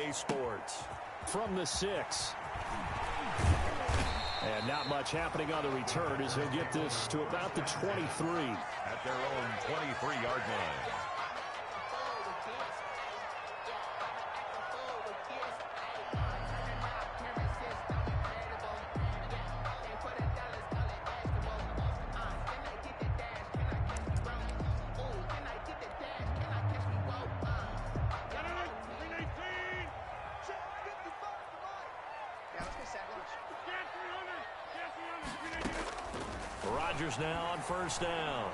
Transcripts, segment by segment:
EA Sports. From the 6. And not much happening on the return as he'll get this to about the 23. At their own 23-yard line. Rodgers now on first down.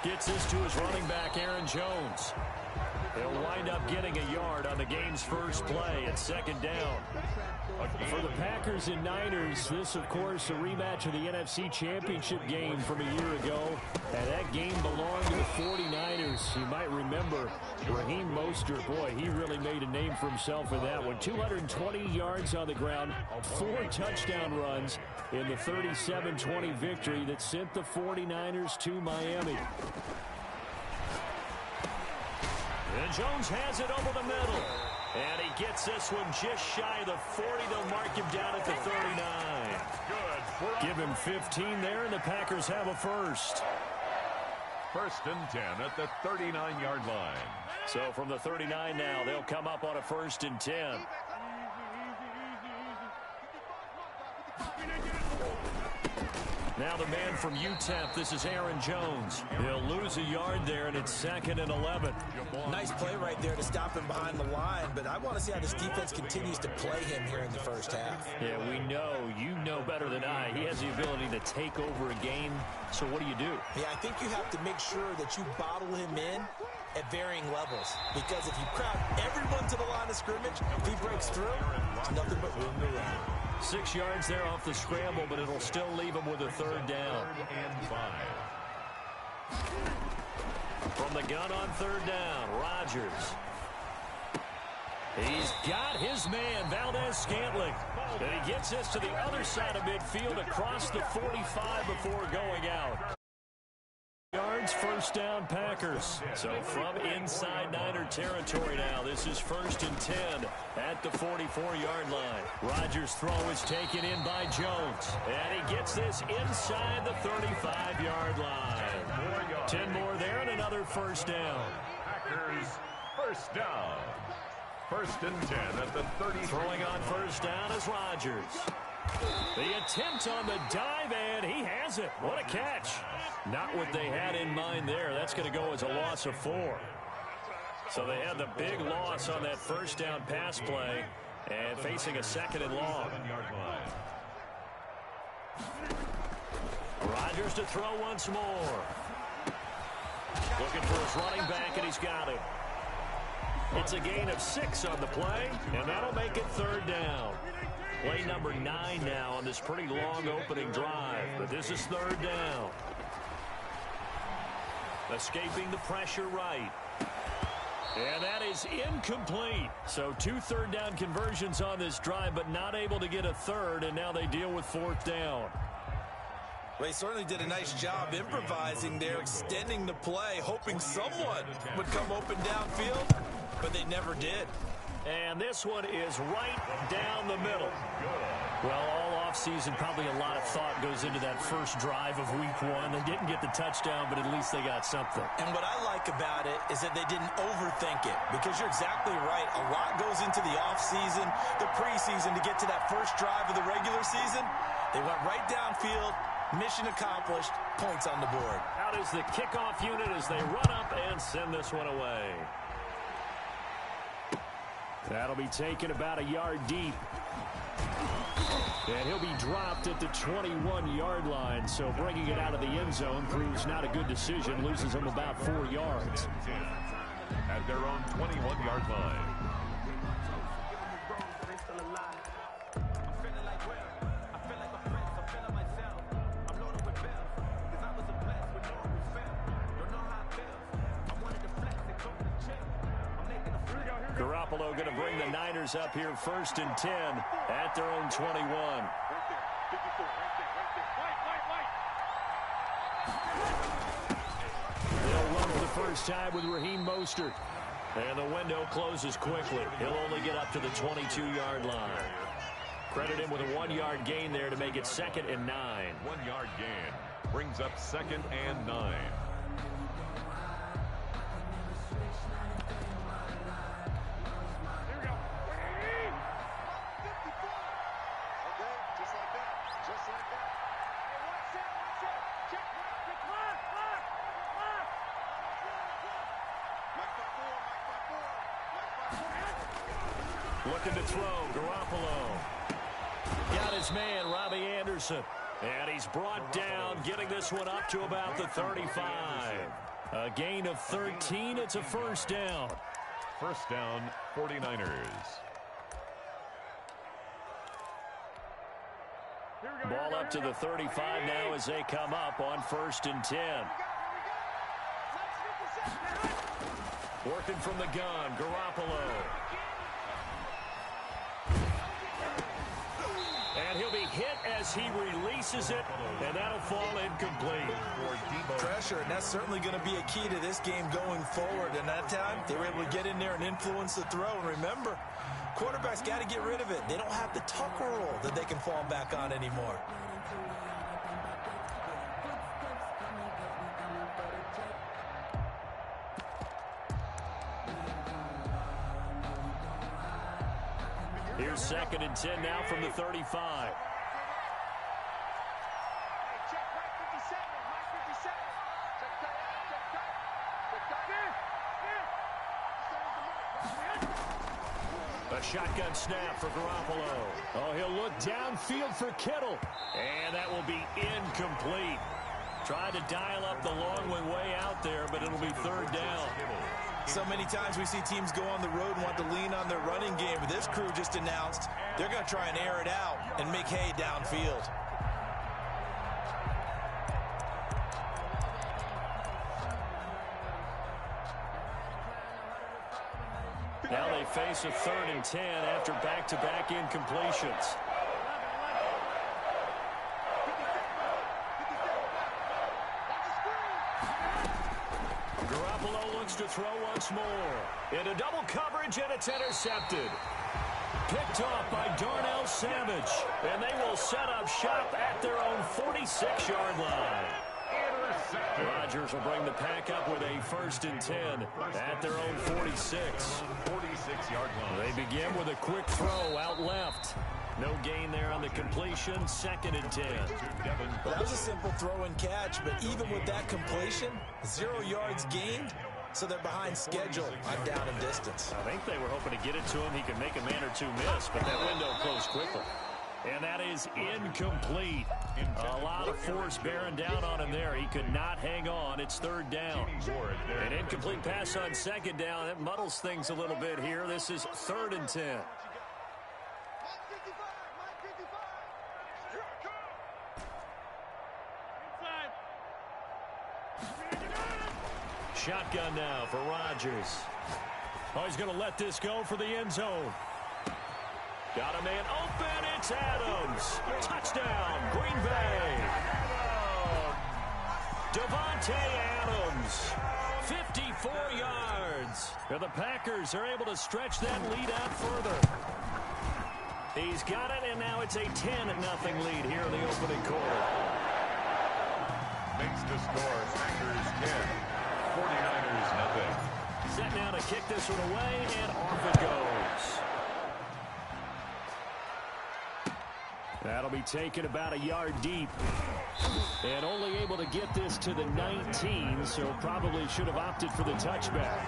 Gets this to his running back, Aaron Jones. He'll wind up getting a yard on the game's first play at second down. For the Packers and Niners, this, of course, a rematch of the NFC Championship game from a year ago. And that game belonged to the 49ers. You might remember Raheem Mostert. Boy, he really made a name for himself in that one. 220 yards on the ground, 4 touchdown runs in the 37-20 victory that sent the 49ers to Miami. And Jones has it over the middle. And he gets this one just shy of the 40. They'll mark him down at the 39. Good. Give him 15 there, and the Packers have a first. First and 10 at the 39-yard line. So from the 39 now, they'll come up on a first and 10. Now the man from UTEP, this is Aaron Jones. He'll lose a yard there, and it's second and 11. Nice play right there to stop him behind the line, but I want to see how this defense continues to play him here in the first half. Yeah, we know. You know better than I. He has the ability to take over a game, so what do you do? Yeah, I think you have to make sure that you bottle him in at varying levels, because if you crowd everyone to the line of scrimmage, if he breaks through, there's nothing but room to run. 6 yards there off the scramble, but it'll still leave him with a third down. From the gun on third down, Rodgers. He's got his man, Valdez-Scantling. And he gets this to the other side of midfield across the 45 before going out. Yards, first down, Packers. So from inside Niner territory now, this is first and 10 at the 44-yard line. Rodgers' throw is taken in by Jones. And he gets this inside the 35-yard line. 10 more there and another first down. Packers, first down. First and 10 at the 30. Throwing on first down is Rodgers. The attempt on the dive, and he has it. What a catch. Not what they had in mind there. That's going to go as a loss of 4. So they had the big loss on that first down pass play and facing a second and long. Rodgers to throw once more. Looking for his running back, and he's got it. It's a gain of 6 on the play, and that'll make it third down. Play number 9 now on this pretty long opening drive, but this is third down. Escaping the pressure right. And that is incomplete. So 2 third down conversions on this drive, but not able to get a third, and now they deal with fourth down. Well, he certainly did a nice job improvising there, extending the play, hoping someone would come open downfield, but they never did. And this one is right down the middle. Well, all offseason, probably a lot of thought goes into that first drive of week 1. They didn't get the touchdown, but at least they got something. And what I like about it is that they didn't overthink it, because you're exactly right. A lot goes into the offseason, the preseason to get to that first drive of the regular season. They went right downfield, mission accomplished, points on the board. Out is the kickoff unit as they run up and send this one away. That'll be taken about a yard deep. And he'll be dropped at the 21-yard line. So bringing it out of the end zone proves not a good decision. Loses him about 4 yards. At their own 21-yard line. Garoppolo going to bring the Niners up here first and 10 at their own 21. They'll run for the first time with Raheem Mostert. And the window closes quickly. He'll only get up to the 22-yard line. Credit him with a 1-yard gain there to make it 2nd and 9. 1-yard gain brings up 2nd and 9. Looking to throw, Garoppolo. Got his man, Robbie Anderson. And he's brought down, getting this one up to about the 35. A gain of 13. It's a first down. First down, 49ers. Ball up to the 35 now as they come up on 1st and 10. Working from the gun, Garoppolo. And he'll be hit as he releases it, and that'll fall incomplete. Pressure, and that's certainly going to be a key to this game going forward. And that time, they were able to get in there and influence the throw. And remember, quarterbacks got to get rid of it. They don't have the tuck rule that they can fall back on anymore. Here's 2nd and 10 now from the 35. A shotgun snap for Garoppolo. Oh, he'll look downfield for Kittle. And that will be incomplete. Tried to dial up the long one way out there, but it'll be 3rd down. So many times we see teams go on the road and want to lean on their running game, but this crew just announced they're going to try and air it out and make hay downfield. Now they face a 3rd and 10 after back-to-back incompletions. Garoppolo looks to throw once more. Into double coverage, and it's intercepted. Picked off by Darnell Savage. And they will set up shop at their own 46-yard line. Rodgers will bring the pack up with a 1st and 10 at their own 46. 46-yard line. They begin with a quick throw out left. No gain there on the completion. 2nd and 10. Well, that was a simple throw and catch, but even with that completion, 0 yards gained, so they're behind schedule on down and distance. I think they were hoping to get it to him. He could make a man or two miss, but that window closed quickly. And that is incomplete. A lot of force bearing down on him there. He could not hang on. It's 3rd down. An incomplete pass on 2nd down. That muddles things a little bit here. This is 3rd and 10. Shotgun now for Rodgers. Oh, he's going to let this go for the end zone. Got a man open. It's Adams. Touchdown, Green Bay. Devontae Adams, 54 yards. And the Packers are able to stretch that lead out further. He's got it, and now it's a 10-0 lead here in the opening quarter. Makes the score Packers 10, 49ers nothing. Set now to kick this one away, and off it goes. That'll be taken about a yard deep. And only able to get this to the 19, so probably should have opted for the touchback.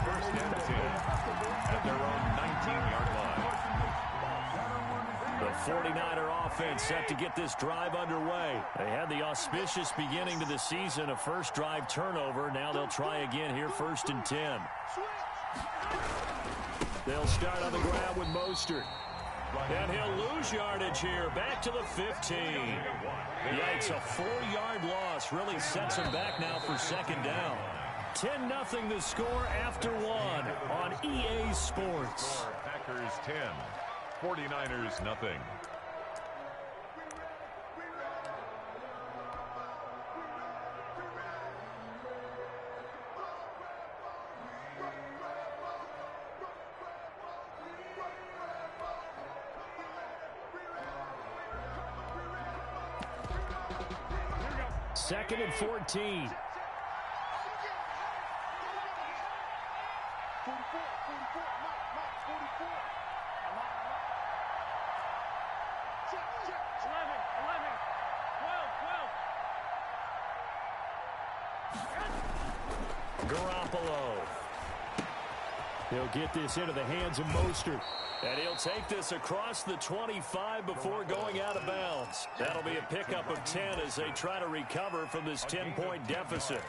1st and 10 at their own 19-yard line. The 49er offense set to get this drive underway. They had the auspicious beginning to the season, a first drive turnover. Now they'll try again here, 1st and 10. They'll start on the ground with Mostert. And he'll lose yardage here, back to the 15. Yikes, a 4-yard loss really sets him back now for 2nd down. 10-0 the score after one on EA Sports. Packers 10, 49ers nothing. 2nd and 14. Garoppolo. He'll get this into the hands of Mostert. And he'll take this across the 25 before going out of bounds. That'll be a pickup of 10 as they try to recover from this 10-point deficit.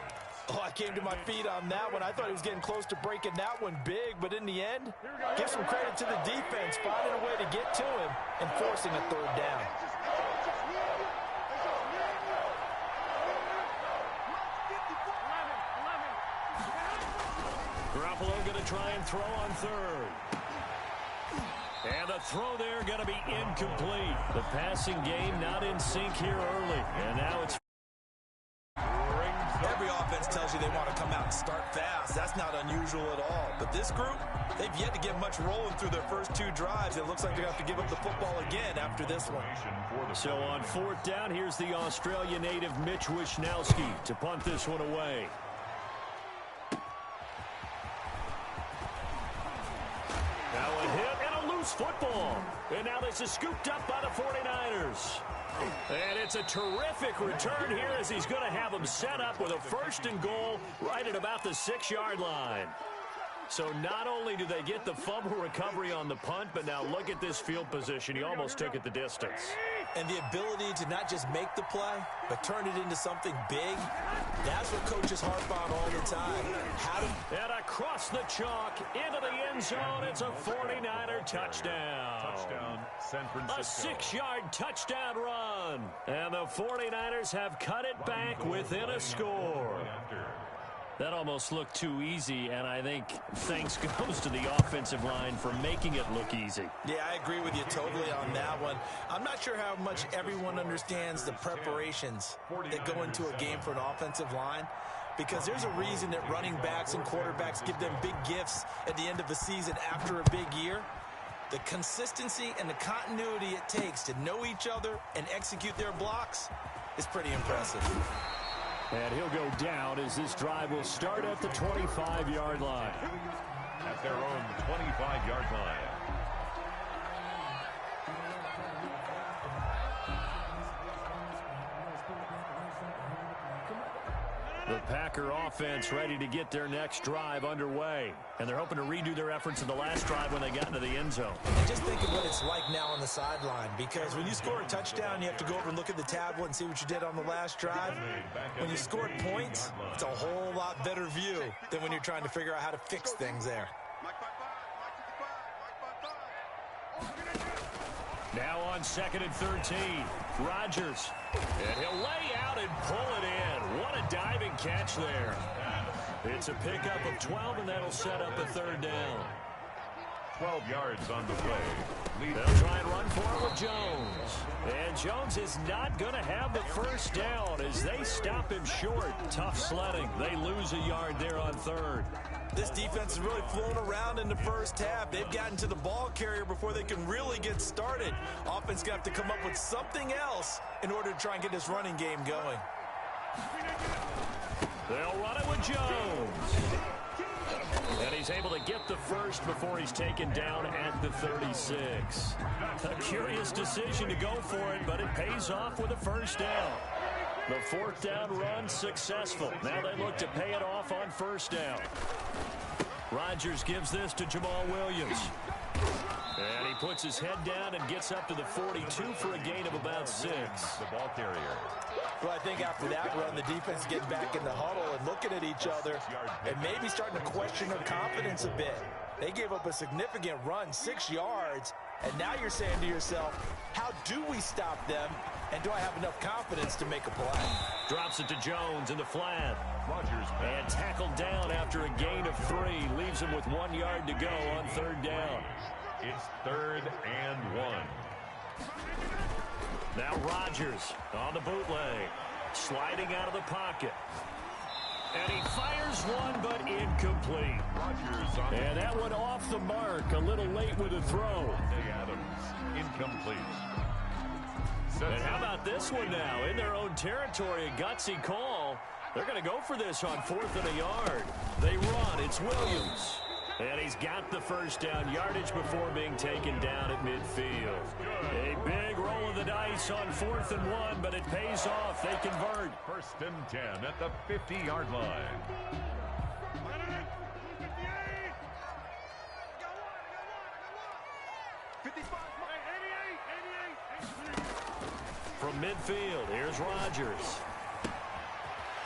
Oh, I came to my feet on that one. I thought he was getting close to breaking that one big, but in the end, give some credit to the defense, finding a way to get to him and forcing a third down. Garoppolo going to try and throw on third. And the throw there going to be incomplete. The passing game not in sync here early. And now it's... Every offense tells you they want to come out and start fast. That's not unusual at all. But this group, they've yet to get much rolling through their first two drives. It looks like they're going to have to give up the football again after this one. So on 4th down, here's the Australia native Mitch Wishnowski to punt this one away. Now a hit and a loose football. And now this is scooped up by the 49ers. And it's a terrific return here as he's going to have them set up with a 1st and goal right at about the 6-yard line. So not only do they get the fumble recovery on the punt, but now look at this field position. He almost took it the distance. And the ability to not just make the play, but turn it into something big, that's what coaches harp on all the time. And across the chalk, into the end zone, it's a 49er touchdown. Touchdown, San Francisco. A 6-yard touchdown run. And the 49ers have cut it back within a score. That almost looked too easy, and I think thanks goes to the offensive line for making it look easy. Yeah, I agree with you totally on that one. I'm not sure how much everyone understands the preparations that go into a game for an offensive line, because there's a reason that running backs and quarterbacks give them big gifts at the end of the season after a big year. The consistency and the continuity it takes to know each other and execute their blocks is pretty impressive. And he'll go down as this drive will start at the 25-yard line. At their own 25-yard line. The Packer offense ready to get their next drive underway. And they're hoping to redo their efforts in the last drive when they got into the end zone. And just think of what it's like now on the sideline, because when you score a touchdown, you have to go over and look at the tablet and see what you did on the last drive. When you scored points, it's a whole lot better view than when you're trying to figure out how to fix things there. Now on 2nd and 13, Rodgers. And he'll lay out and pull it in. What a diving catch there. It's a pickup of 12, and that'll set up a 3rd down. 12 yards on the play. They'll try and run for it with Jones. And Jones is not going to have the 1st down as they stop him short. Tough sledding. They lose a yard there on 3rd. This defense has really flown around in the first half. They've gotten to the ball carrier before they can really get started. Offense going to have to come up with something else in order to try and get this running game going. They'll run it with Jones. And he's able to get the 1st before he's taken down at the 36. A curious decision to go for it, but it pays off with a 1st down. The 4th down run successful. Now they look to pay it off on 1st down. Rodgers gives this to Jamal Williams. And he puts his head down and gets up to the 42 for a gain of about 6. The ball carrier. Well, I think after that run, the defense getting back in the huddle and looking at each other and maybe starting to question their confidence a bit. They gave up a significant run, 6 yards, and now you're saying to yourself, how do we stop them, and do I have enough confidence to make a play? Drops it to Jones in the flat. Rodgers and tackled down after a gain of 3. Leaves him with 1 yard to go on 3rd down. It's 3rd and 1. Now Rodgers on the bootleg. Sliding out of the pocket. And he fires one, but incomplete. And that one off the mark. A little late with a throw. Adams, incomplete. And how about this one now? In their own territory, a gutsy call. They're going to go for this on 4th and a yard. They run. It's Williams. And he's got the first down, yardage before being taken down at midfield. A big roll of the dice on 4th and 1, but it pays off. They convert. 1st and 10 at the 50-yard line. From midfield, here's Rodgers.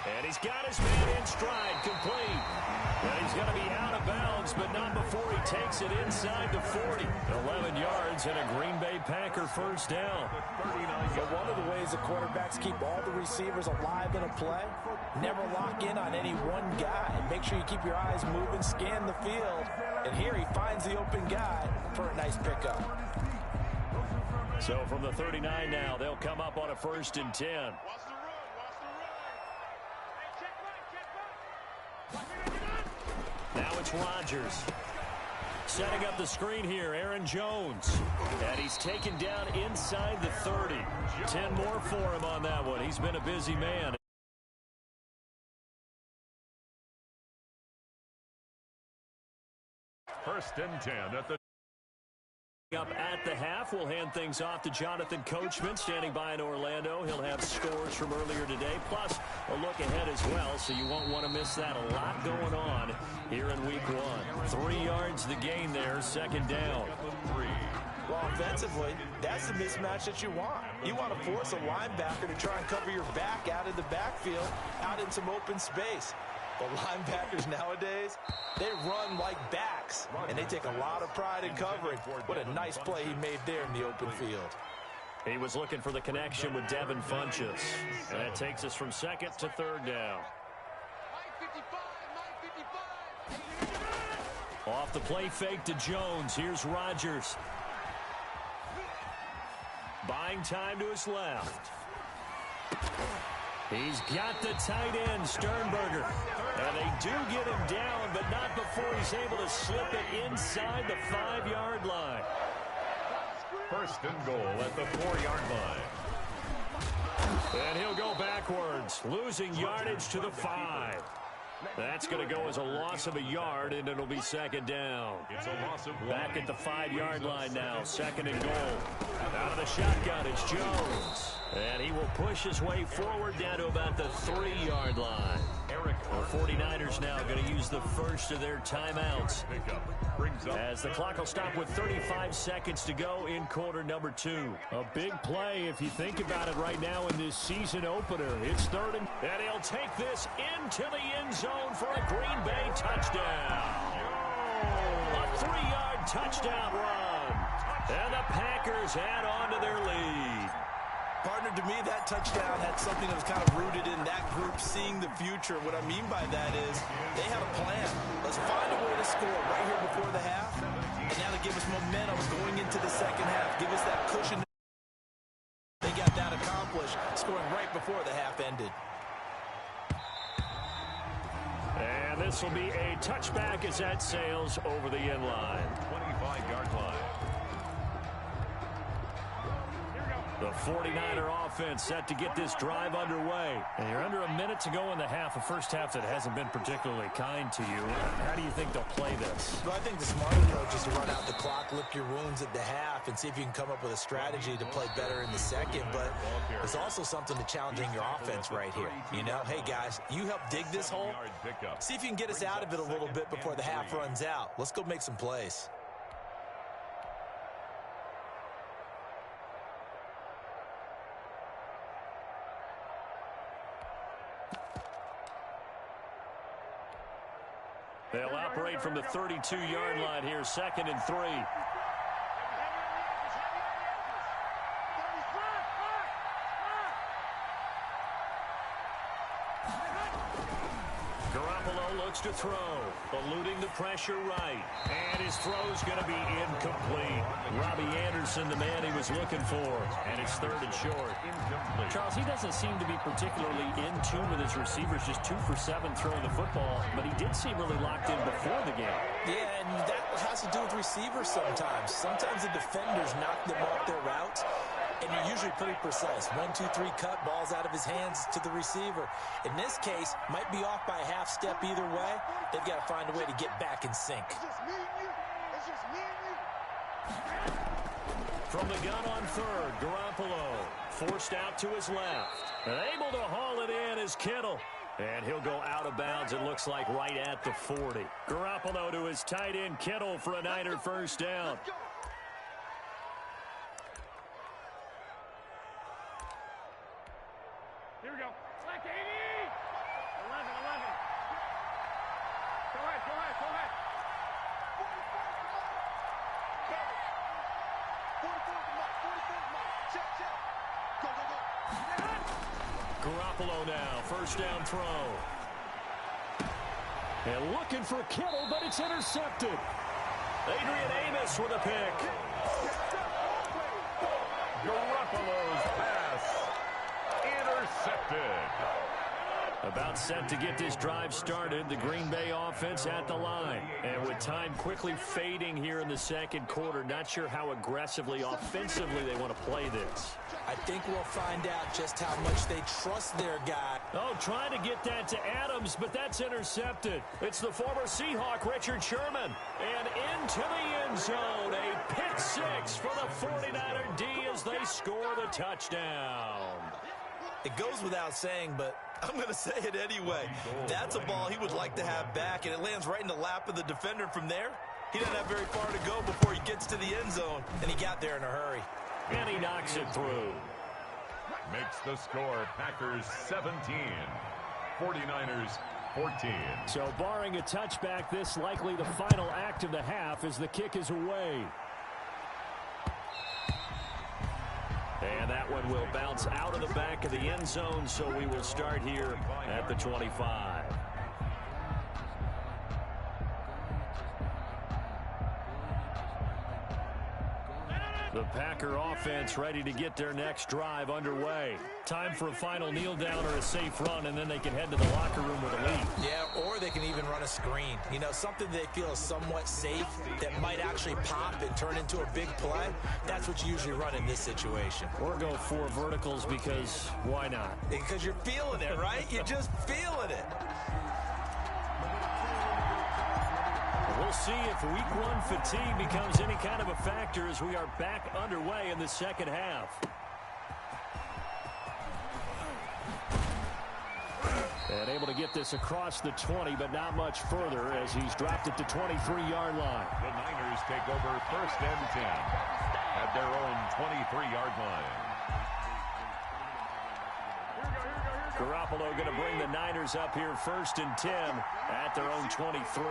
And he's got his man in stride, complete. And he's going to be out of bounds, but not before he takes it inside the 40. 11 yards and a Green Bay Packer first down. But one of the ways the quarterbacks keep all the receivers alive in a play, never lock in on any one guy. Make sure you keep your eyes moving, scan the field. And here he finds the open guy for a nice pickup. So from the 39 now, they'll come up on a 1st and 10. Now it's Rodgers. Setting up the screen here, Aaron Jones. And he's taken down inside the 30. 10 more for him on that one. He's been a busy man. First and 10 at the... Up at the half, we'll hand things off to Jonathan Coachman, standing by in Orlando. He'll have scores from earlier today, plus a look ahead as well, so you won't want to miss that. A lot going on here in week 1. 3 yards the gain there, 2nd down. Well, offensively, that's the mismatch that you want. You want to force a linebacker to try and cover your back out in the backfield, out in some open space. The linebackers nowadays, they run like backs, and they take a lot of pride in covering. What a nice play he made there in the open field. He was looking for the connection with Devin Funchess. And that takes us from 2nd to 3rd down. Off the play fake to Jones. Here's Rodgers. Buying time to his left. He's got the tight end, Sternberger. And they do get him down, but not before he's able to slip it inside the 5-yard line. 1st and goal at the 4-yard line. And he'll go backwards, losing yardage to the 5. That's going to go as a loss of a yard, and it'll be 2nd down. It's a loss of back at the 5-yard line now, 2nd and goal. Out of the shotgun, it's Jones. And he will push his way forward down to about the 3-yard line. The 49ers now going to use the first of their timeouts, as the clock will stop with 35 seconds to go in quarter number 2. A big play if you think about it right now in this season opener. It's 3rd and he'll take this into the end zone for a Green Bay touchdown. A 3-yard touchdown run. And the Packers add on to their lead. Partner, to me, that touchdown had something that was kind of rooted in that group seeing the future. What I mean by that is they had a plan. Let's find a way to score right here before the half. And now to give us momentum going into the 2nd half. Give us that cushion. They got that accomplished, scoring right before the half ended. And this will be a touchback as that sails over the end line. 25-yard line. The 49er offense set to get this drive underway. And you're under a minute to go in the half, a first half that hasn't been particularly kind to you. How do you think they'll play this? Well, I think the smart approach is to run out the clock, lick your wounds at the half, and see if you can come up with a strategy to play better in the 2nd. But there's also something to challenging your offense right here. You know, hey, guys, you help dig this hole. See if you can get us out of it a little bit before the half runs out. Let's go make some plays. They'll operate from the 32-yard line here, 2nd and 3. Garoppolo looks to throw, eluding the pressure right. And his throw's going to be incomplete. Robbie Anderson, the man he was looking for. And it's 3rd and short. Charles, he doesn't seem to be particularly in tune with his receivers, just 2 for 7 throwing the football, but he did seem really locked in before the game. Yeah, and that has to do with receivers sometimes. Sometimes the defenders knock them off their routes. and you're usually pretty precise. 1, 2, 3 cut, balls out of his hands to the receiver. In this case, might be off by a half step either way. They've got to find a way to get back in sync. From the gun on third, Garoppolo forced out to his left. And able to haul it in is Kittle. And he'll go out of bounds, it looks like, right at the 40. Garoppolo to his tight end, Kittle, for a Niner first down. Here we go. Black 80! 11, 11. Go ahead, go ahead, go ahead. 44, check, check. Go, go, go. Garoppolo now, first down throw. And looking for Kittle, but it's intercepted. Adrian Amos with a pick. Garoppolo's pass intercepted. About set to get this drive started, the Green Bay offense at the line. And with time quickly fading here in the second quarter, not sure how aggressively, offensively they want to play this. I think we'll find out just how much they trust their guy. Oh, trying to get that to Adams, but that's intercepted. It's the former Seahawk, Richard Sherman. And into the end zone, a pick six for the 49er D as they score the touchdown. It goes without saying, but I'm going to say it anyway. That's a ball he would like to have back, and it lands right in the lap of the defender from there. He doesn't have very far to go before he gets to the end zone, and he got there in a hurry. And he knocks it through. Makes the score Packers 17, 49ers 14. So barring a touchback, this likely the final act of the half as the kick is away. And that one will bounce out of the back of the end zone, so we will start here at the 25. The Packer offense ready to get their next drive underway. Time for a final kneel down or a safe run, and then they can head to the locker room with a lead. Yeah, or they can even run a screen. You know, something they feel is somewhat safe that might actually pop and turn into a big play. That's what you usually run in this situation. Or go 4 verticals because why not? Because you're feeling it, right? You're just feeling it. We'll see if week 1 fatigue becomes any kind of a factor as we are back underway in the second half. And able to get this across the 20, but not much further as he's dropped it to 23-yard line. The Niners take over first and 10 at their own 23-yard line. Garoppolo going to bring the Niners up here first and 10 at their own 23.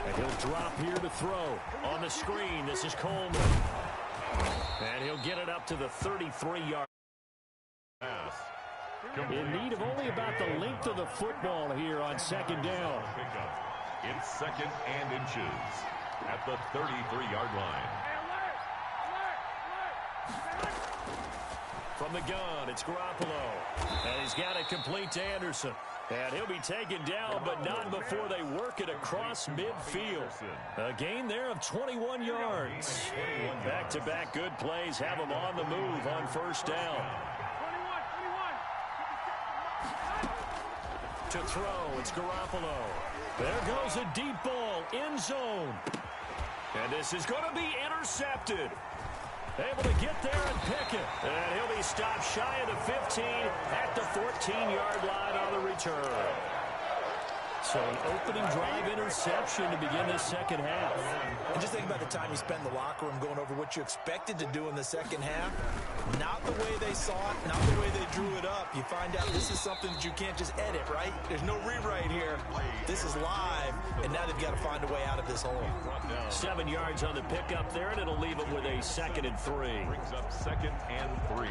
And he'll drop here to throw. On the screen, this is Coleman. And he'll get it up to the 33-yard. In need of only about the length of the football here on second down. It's second and inches at the 33-yard line. From the gun, it's Garoppolo. And he's got it complete to Anderson. And he'll be taken down, but not before they work it across midfield. A gain there of 21 yards. Back-to-back good plays have them on the move on first down. To throw, it's Garoppolo. There goes a deep ball, end zone. And this is going to be intercepted. Able to get there and pick it. And he'll be stopped shy of the 15 at the 14-yard line on the return. So an opening drive interception to begin this second half. And just think about the time you spent in the locker room going over what you expected to do in the second half. Not the way they saw it, not the way they drew it up. You find out this is something that you can't just edit, right? There's no rewrite here. This is live, and now they've got to find a way out of this hole. 7 yards on the pickup there, and it'll leave them with a 2nd and 3. Brings up 2nd and 3.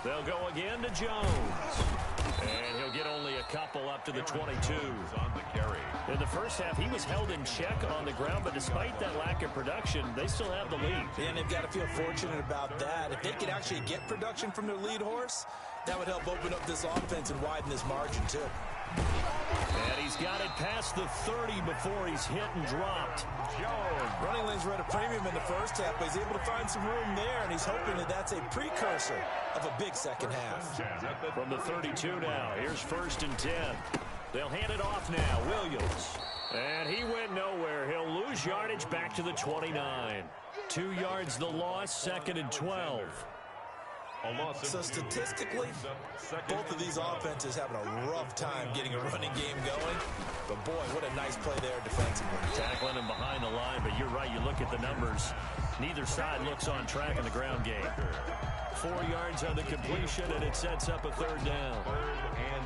They'll go again to Jones. And he'll get only a couple up to the 22. On the carry. In the first half, he was held in check on the ground, but despite that lack of production, they still have the lead. And they've got to feel fortunate about that. If they could actually get production from their lead horse, that would help open up this offense and widen this margin, too. And he's got it past the 30 before he's hit and dropped. Running lanes were at a premium in the first half, but he's able to find some room there, and he's hoping that that's a precursor of a big second half. From the 32 now, here's 1st and 10. They'll hand it off now, Williams. And he went nowhere. He'll lose yardage back to the 29. 2 yards the loss, 2nd and 12. So statistically, both of these offenses having a rough time getting a running game going. But boy, what a nice play there defensively. Tackling him behind the line, but you're right, you look at the numbers. Neither side looks on track in the ground game. 4 yards on the completion, and it sets up a 3rd down. 3rd and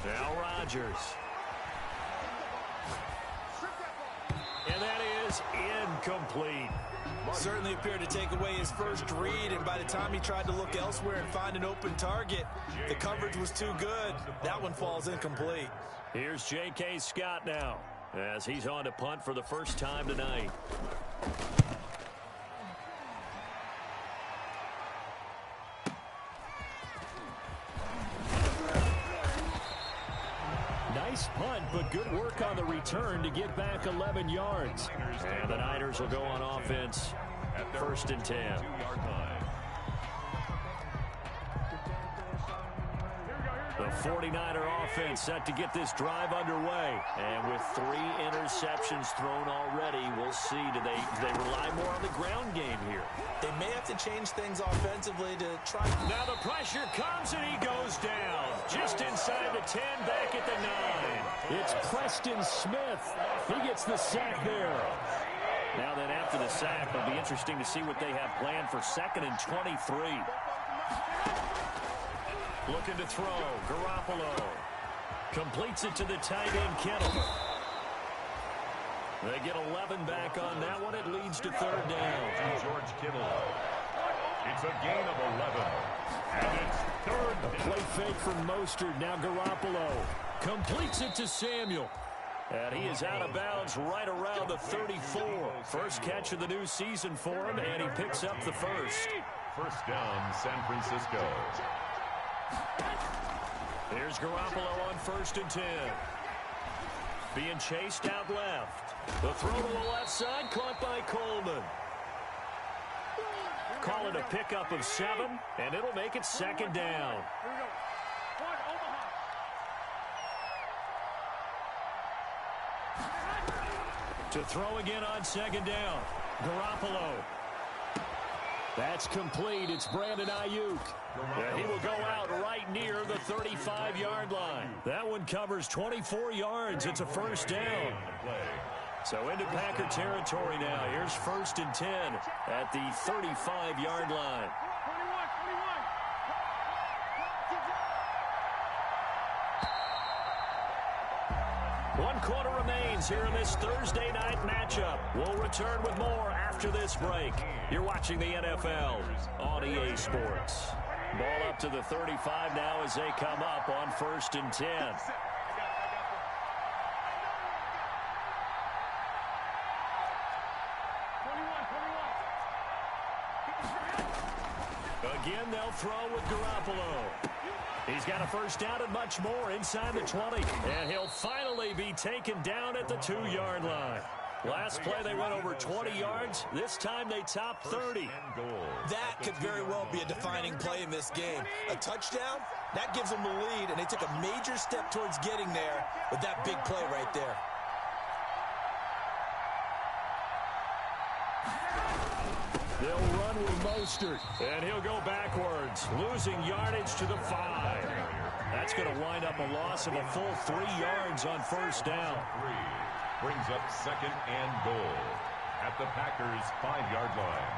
8. Now Rodgers. And that is incomplete. Certainly appeared to take away his first read, and by the time he tried to look elsewhere and find an open target, the coverage was too good. That one falls incomplete. Here's J.K. Scott now, as he's on to punt for the first time tonight. Nice punt, but good work on the return to get back 11 yards. And the Niners will go on offense at 1st and 10. 2-yard line. The 49er offense set to get this drive underway. And with 3 interceptions thrown already, we'll see. Do they rely more on the ground game here? They may have to change things offensively to try. Now the pressure comes, and he goes down. Just inside the 10, back at the 9. It's Preston Smith. He gets the sack there. Now then, after the sack, it'll be interesting to see what they have planned for 2nd and 23. Looking to throw. Garoppolo completes it to the tight end, Kittle. They get 11 back on that one. It leads to 3rd down. George Kittle. It's a gain of 11. And it's 3rd down. A play fake from Mostert. Now Garoppolo completes it to Samuel. And he is out of bounds right around the 34. First catch of the new season for him, and he picks up the first. 1st down, San Francisco. Here's Garoppolo on 1st and 10. Being chased out left. The throw to the left side, caught by Coleman. Call it a pickup of 7, and it'll make it 2nd down. To throw again on 2nd down. Garoppolo. That's complete. It's Brandon Ayuk. And he will go out right near the 35-yard line. That one covers 24 yards. It's a 1st down. So into Packer territory now. Here's 1st and 10 at the 35-yard line. 1 quarter remains here in this Thursday night matchup. We'll return with more after this break. You're watching the NFL on EA Sports. Ball up to the 35 now as they come up on 1st and 10. Again, they'll throw with Garoppolo. He's got a 1st down and much more inside the 20. And he'll finally be taken down at the 2-yard line. Last play, they went over 20 yards. This time, they topped 30. That could very well be a defining play in this game. A touchdown, that gives them the lead, and they took a major step towards getting there with that big play right there. They'll run with Mostert, and he'll go backwards, losing yardage to the 5. That's going to wind up a loss of a full 3 yards on 1st down. Brings up 2nd and goal at the Packers' 5-yard line.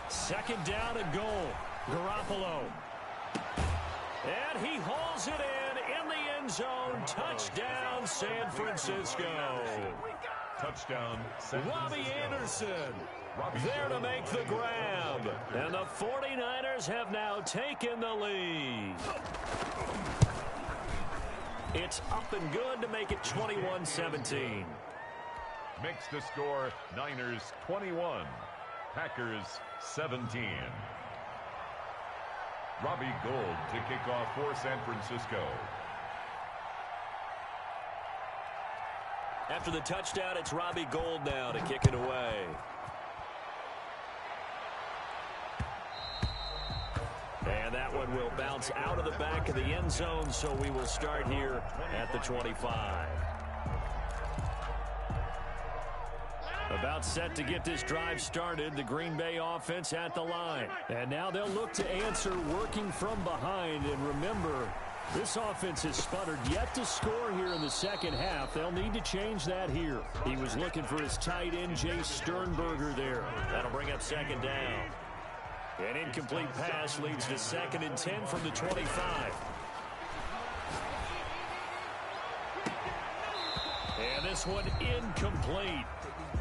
2nd down and goal. Garoppolo. And he hauls it in the end end zone. Touchdown, San Francisco. Touchdown, San Francisco. Robbie Anderson there to make the grab. And the 49ers have now taken the lead. It's up and good to make it 21-17. Makes the score Niners 21, Packers 17. Robbie Gould to kick off for San Francisco. After the touchdown, it's Robbie Gould now to kick it away. And that one will bounce out of the back of the end zone, so we will start here at the 25. About set to get this drive started, the Green Bay offense at the line. And now they'll look to answer working from behind. And remember, this offense has sputtered yet to score here in the second half. They'll need to change that here. He was looking for his tight end, Jay Sternberger there. That'll bring up second down. An incomplete pass leads to 2nd and 10 from the 25. And this one incomplete.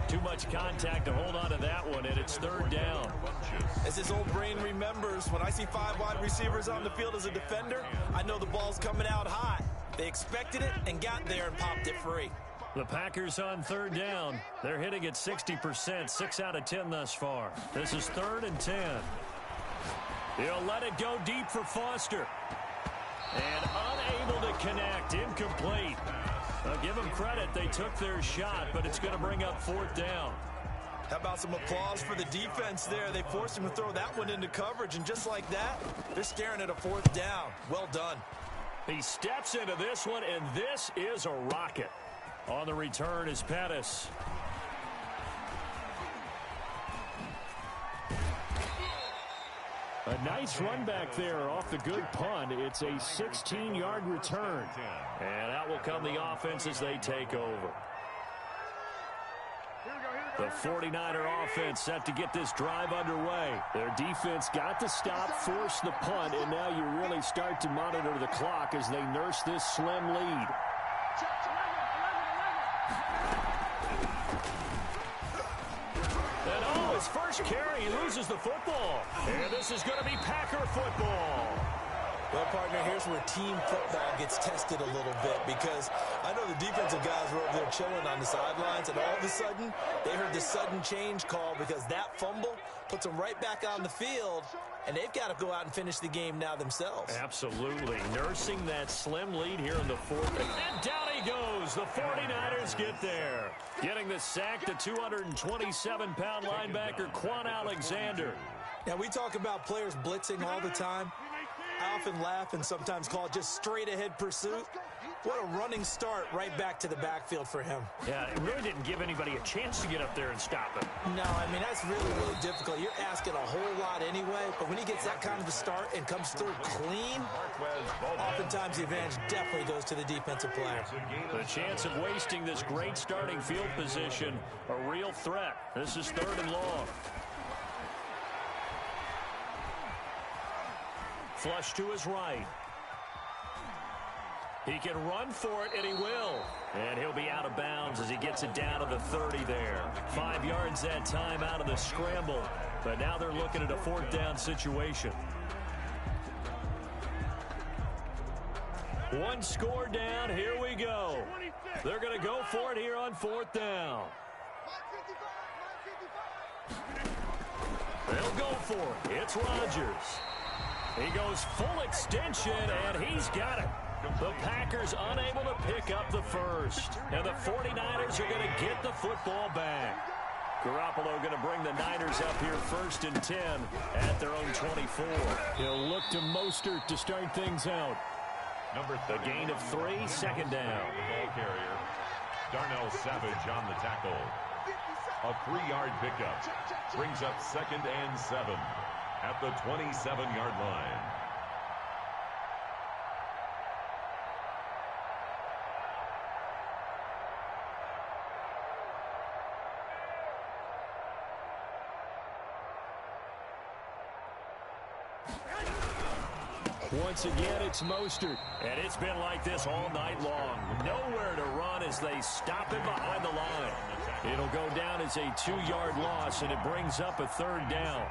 Too much contact to hold on to that one, and it's 3rd down. As his old brain remembers, when I see 5 wide receivers on the field as a defender, I know the ball's coming out hot. They expected it and got there and popped it free. The Packers on 3rd down. They're hitting at 60%, 6 out of 10 thus far. This is 3rd and 10. He'll let it go deep for Foster. And unable to connect, incomplete. I'll give them credit. They took their shot, but it's going to bring up 4th down. How about some applause for the defense there? They forced him to throw that one into coverage, and just like that, they're staring at a 4th down. Well done. He steps into this one, and this is a rocket. On the return is Pettis. A nice run back there off the good punt. It's a 16-yard return. And out will come the offense as they take over. The 49er offense set to get this drive underway. Their defense got to stop, force the punt, and now you really start to monitor the clock as they nurse this slim lead. And oh, his first carry, he loses the football. And this is going to be Packer football. Well, partner, here's where team football gets tested a little bit, because I know the defensive guys were over there chilling on the sidelines, and all of a sudden, they heard the sudden change call because that fumble puts them right back on the field, and they've got to go out and finish the game now themselves. Absolutely. Nursing that slim lead here in the 4th. And down he goes. The 49ers get there. Getting the sack, the 227-pound linebacker, Quan Alexander. Now, we talk about players blitzing all the time. I often laugh and sometimes call it just straight-ahead pursuit. What a running start right back to the backfield for him. Yeah, it really didn't give anybody a chance to get up there and stop him. No, I mean, that's really, really difficult. You're asking a whole lot anyway, but when he gets that kind of a start and comes through clean, oftentimes the advantage definitely goes to the defensive player. The chance of wasting this great starting field position, a real threat. This is 3rd and long. Flush to his right. He can run for it, and he will. And he'll be out of bounds as he gets it down to the 30 there. 5 yards that time out of the scramble. But now they're looking at a 4th down situation. One score down. Here we go. They're going to go for it here on 4th down. They'll go for it. It's Rodgers. He goes full extension, and he's got it. The Packers unable to pick up the first. And the 49ers are going to get the football back. Garoppolo going to bring the Niners up here 1st and 10 at their own 24. He'll look to Mostert to start things out. The gain of 3, 2nd down. Ball carrier, Darnell Savage on the tackle. A 3-yard pickup brings up 2nd and 7 at the 27-yard line. Once again, it's Mostert. And it's been like this all night long. Nowhere to run as they stop him behind the line. It'll go down as a 2-yard loss, and it brings up a 3rd down.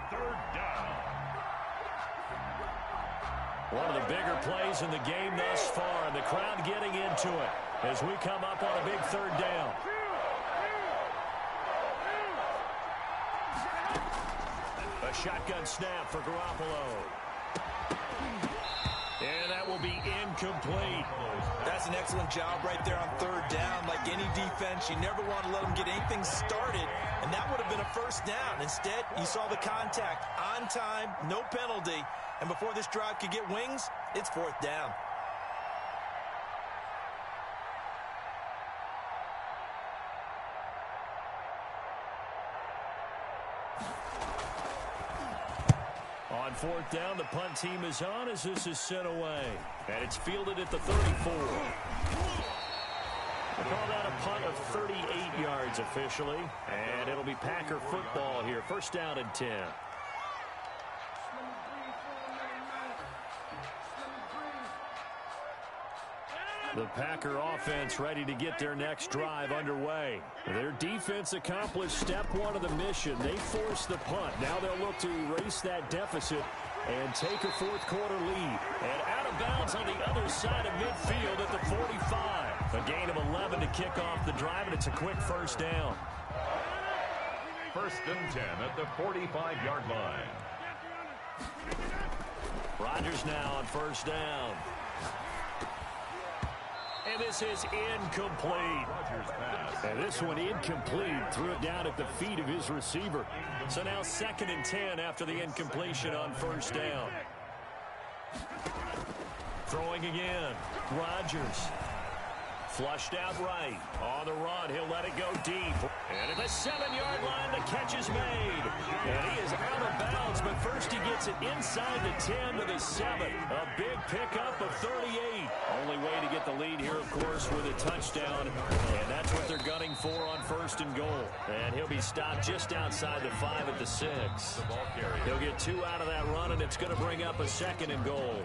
One of the bigger plays in the game thus far, and the crowd getting into it as we come up on a big 3rd down. A shotgun snap for Garoppolo. And that will be incomplete. That's an excellent job right there on 3rd down. Like any defense, you never want to let them get anything started, and that would have been a 1st down. Instead, you saw the contact on time, no penalty, and before this drive could get wings, it's 4th down. On 4th down, the punt team is on as this is sent away. And it's fielded at the 34. They call that a punt of 38 yards officially. And it'll be Packer football here. 1st down and 10. The Packer offense ready to get their next drive underway. Their defense accomplished step 1 of the mission. They forced the punt. Now they'll look to erase that deficit and take a 4th quarter lead. And out of bounds on the other side of midfield at the 45. A gain of 11 to kick off the drive, and it's a quick 1st down. 1st and 10 at the 45-yard line. Rodgers now on 1st down. And this is incomplete. And this one incomplete. Threw it down at the feet of his receiver. So now 2nd and 10 after the incompletion on 1st down. Throwing again. Rodgers. Flushed out right. On the run, he'll let it go deep. And at the 7-yard line, the catch is made. And he is out of bounds, but first he gets it inside the 10 to the 7. A big pickup of 38. Only way to get the lead here, of course, with a touchdown. And that's what they're gunning for on 1st and goal. And he'll be stopped just outside the 5 at the 6. He'll get 2 out of that run, and it's going to bring up a 2nd and goal.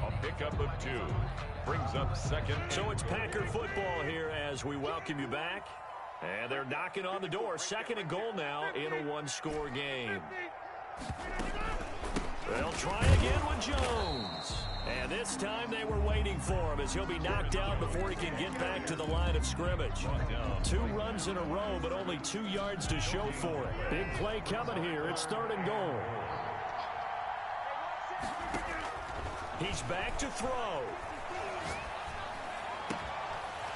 A pickup of 2. Brings up 2nd. So it's Packer football here as we welcome you back. And they're knocking on the door. 2nd and goal now in a 1-score game. They'll try again with Jones. And this time they were waiting for him as he'll be knocked out before he can get back to the line of scrimmage. 2 runs in a row, but only 2 yards to show for it. Big play coming here. It's 3rd and goal. He's back to throw.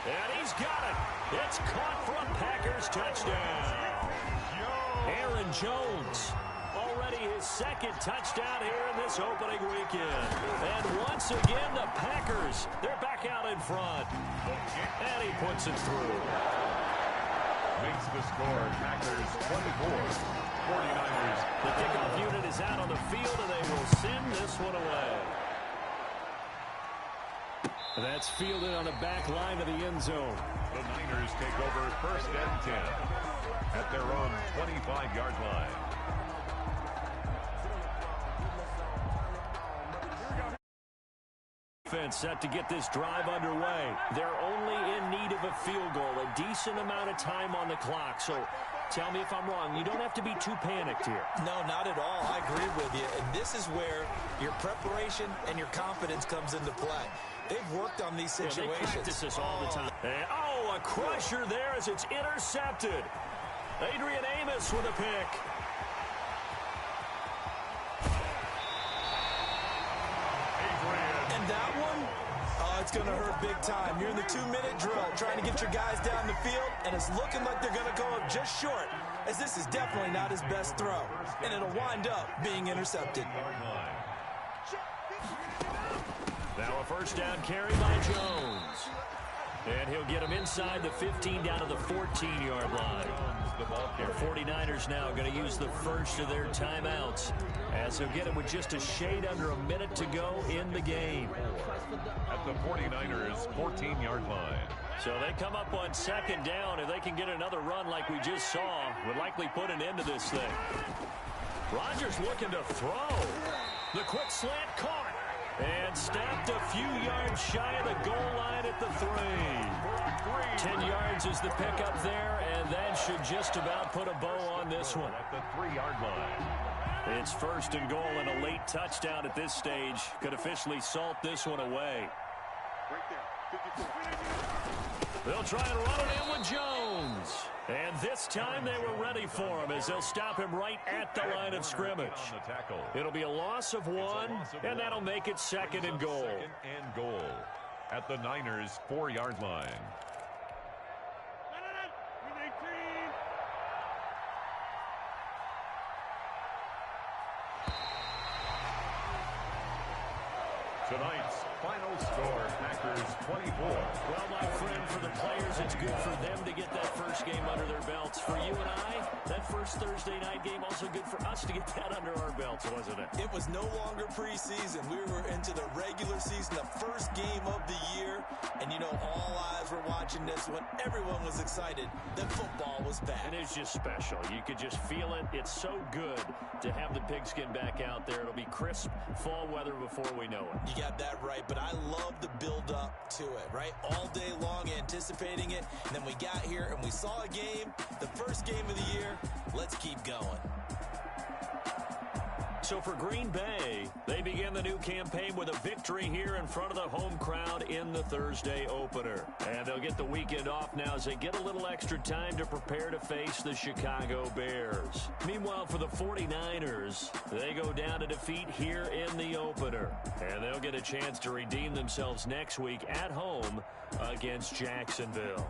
And he's got it. It's caught for a Packers touchdown. Aaron Jones. Already his 2nd touchdown here in this opening weekend. And once again, the Packers, they're back out in front. And he puts it through. Makes the score Packers 24. 49ers. The kickoff unit is out on the field, and they will send this one away. That's fielded on the back line of the end zone. The Niners take over 1st and 10 at their own 25-yard line. Defense set to get this drive underway. They're only in need of a field goal, a decent amount of time on the clock. So tell me if I'm wrong. You don't have to be too panicked here. No, not at all. I agree with you. And this is where your preparation and your confidence comes into play. They've worked on these situations. They practice this all the time. And, a crusher there as it's intercepted. Adrian Amos with a pick. And that one, it's going to hurt big time. You're in the 2-minute drill trying to get your guys down the field, and it's looking like they're going to go up just short, as this is definitely not his best throw. And it'll wind up being intercepted. Now a 1st down carry by Jones. And he'll get him inside the 15 down to the 14-yard line. Their 49ers now going to use the first of their timeouts as he'll get him with just a shade under a minute to go in the game. At the 49ers' 14-yard line. So they come up on 2nd down. If they can get another run like we just saw, would likely put an end to this thing. Rodgers looking to throw. The quick slant caught. And stopped a few yards shy of the goal line at the 3. 10 yards is the pickup there, and that should just about put a bow on this one. At the 3-yard line. It's 1st and goal, and a late touchdown at this stage could officially salt this one away. They'll try and run it in with Jones. And this time they were ready for him as they'll stop him right at the line of scrimmage. It'll be a loss of 1, and that'll make it 2nd and goal. 2nd and goal at the Niners' 4-yard line. Tonight's final score, Packers 24. Well, my friend, for the players, it's good for them to get that first game under their belts. For you and I, that first Thursday night game, also good for us to get that under our belts, wasn't it? It was no longer preseason. We were into the regular season, the first game of the year. And, you know, all eyes were watching this one. Everyone was excited that football was back. And it's just special. You could just feel it. It's so good to have the pigskin back out there. It'll be crisp fall weather before we know it. You got that right, but I love the build-up to it, right? All day long anticipating it, and then we got here and we saw a game, the first game of the year. Let's keep going. So for Green Bay, they begin the new campaign with a victory here in front of the home crowd in the Thursday opener. And they'll get the weekend off now as they get a little extra time to prepare to face the Chicago Bears. Meanwhile, for the 49ers, they go down to defeat here in the opener. And they'll get a chance to redeem themselves next week at home against Jacksonville.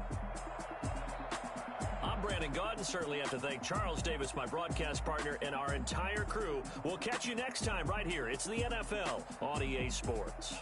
I'm Brandon Gaudin. Certainly have to thank Charles Davis, my broadcast partner, and our entire crew. We'll catch you next time right here. It's the NFL on EA Sports.